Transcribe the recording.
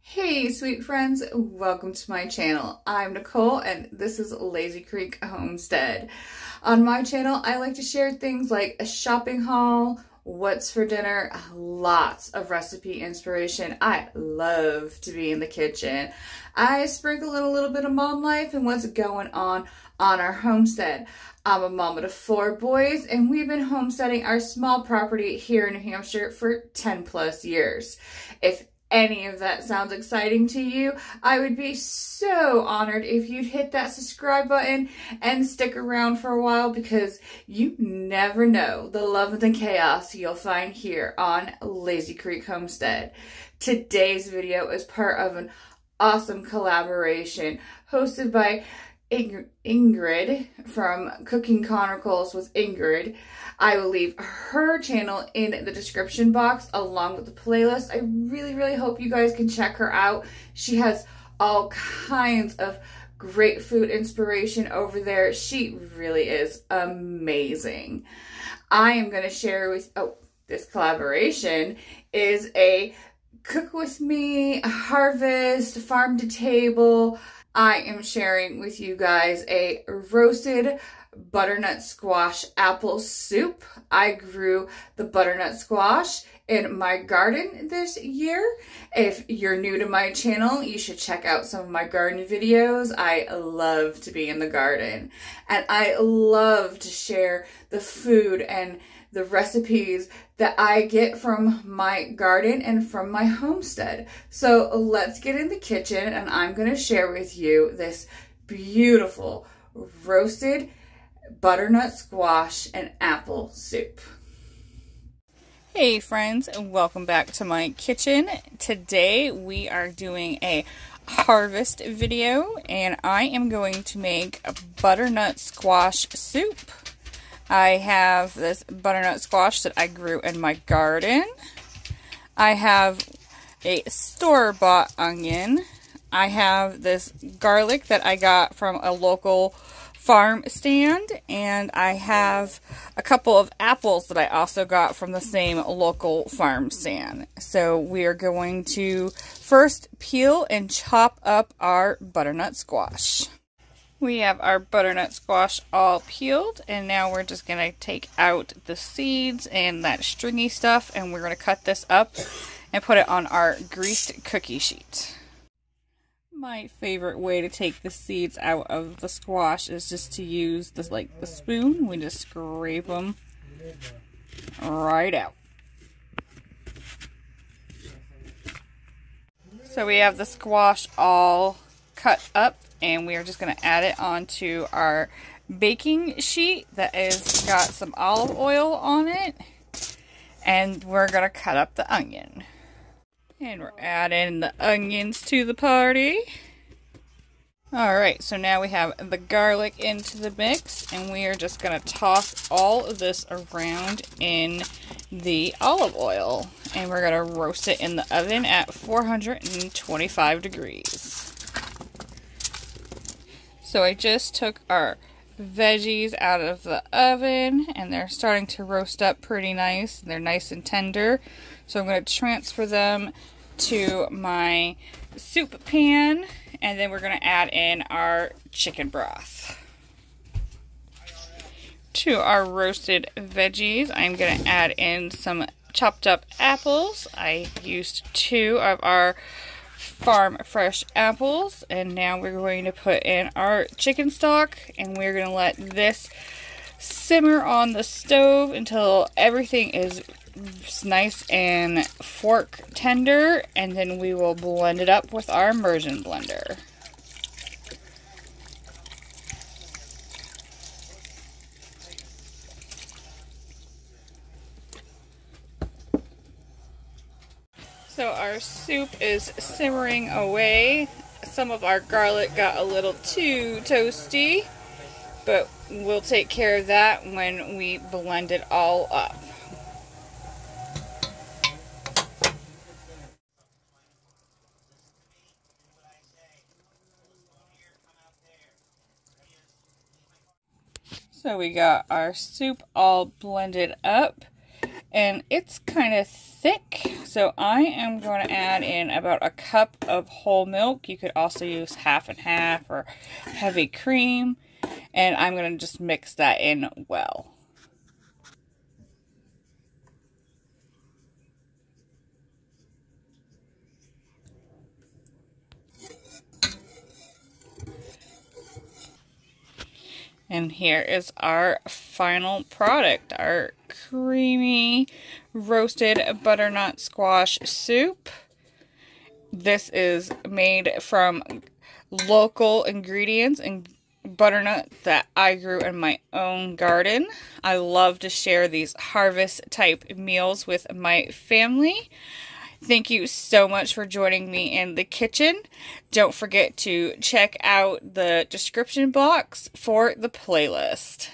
Hey sweet friends, welcome to my channel. I'm Nicole and this is Lazy Creek Homestead. On my channel, I like to share things like a shopping haul, what's for dinner, lots of recipe inspiration. I love to be in the kitchen. I sprinkle in a little bit of mom life and what's going on our homestead. I'm a mom of 4 boys and we've been homesteading our small property here in New Hampshire for 10 plus years. If any of that sounds exciting to you, I would be so honored if you'd hit that subscribe button and stick around for a while, because you never know the love and the chaos you'll find here on Lazy Creek Homestead. Today's video is part of an awesome collaboration hosted by Ingrid from Cooking Chronicles with Ingrid. I will leave her channel in the description box along with the playlist. I really hope you guys can check her out. She has all kinds of great food inspiration over there. She really is amazing. I am going to share with this collaboration is a cook with me, harvest, farm to table. I am sharing with you guys a roasted butternut squash apple soup. I grew the butternut squash in my garden this year. If you're new to my channel, you should check out some of my garden videos. I love to be in the garden and I love to share the food and the recipes that I get from my garden and from my homestead. So let's get in the kitchen and I'm going to share with you this beautiful roasted butternut squash and apple soup. Hey friends, and welcome back to my kitchen. Today we are doing a harvest video and I am going to make a butternut squash soup. I have this butternut squash that I grew in my garden. I have a store-bought onion. I have this garlic that I got from a local farm stand, and I have a couple of apples that I also got from the same local farm stand. So we are going to first peel and chop up our butternut squash. We have our butternut squash all peeled, and now we're just going to take out the seeds and that stringy stuff, and we're going to cut this up and put it on our greased cookie sheet. My favorite way to take the seeds out of the squash is just to use this, like the spoon. We just scrape them right out. So we have the squash all cut up, and we are just going to add it onto our baking sheet that has got some olive oil on it. And we're going to cut up the onion. And we're adding the onions to the party. Alright, so now we have the garlic into the mix, and we are just going to toss all of this around in the olive oil. And we're going to roast it in the oven at 425 degrees. So I just took our veggies out of the oven and they're starting to roast up pretty nice. They're nice and tender. So I'm going to transfer them to my soup pan, and then we're going to add in our chicken broth. To our roasted veggies, I'm going to add in some chopped up apples. I used 2 of our farm fresh apples, and now we're going to put in our chicken stock, and we're going to let this simmer on the stove until everything is nice and fork tender, and then we will blend it up with our immersion blender. So our soup is simmering away. Some of our garlic got a little too toasty, but we'll take care of that when we blend it all up. So we got our soup all blended up, and it's kind of thick, so I am going to add in about a cup of whole milk. You could also use half and half or heavy cream, and I'm going to just mix that in well. And here is our final product, our creamy roasted butternut squash soup. This is made from local ingredients and butternut that I grew in my own garden. I love to share these harvest type meals with my family. Thank you so much for joining me in the kitchen. Don't forget to check out the description box for the playlist.